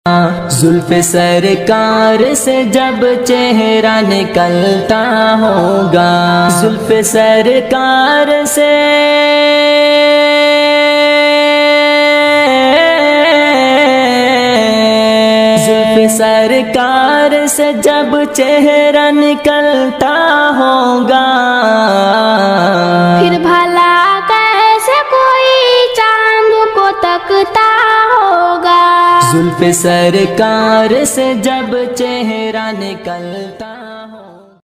जुल्फ सरकार से जब चेहरा निकलता होगा, जुल्फ सरकार से जुल्फ सरकार से जब चेहरा निकलता होगा, फिर भला कैसे कोई चांद को तकता होगा। जुल्फ सरकार से जब चेहरा निकलता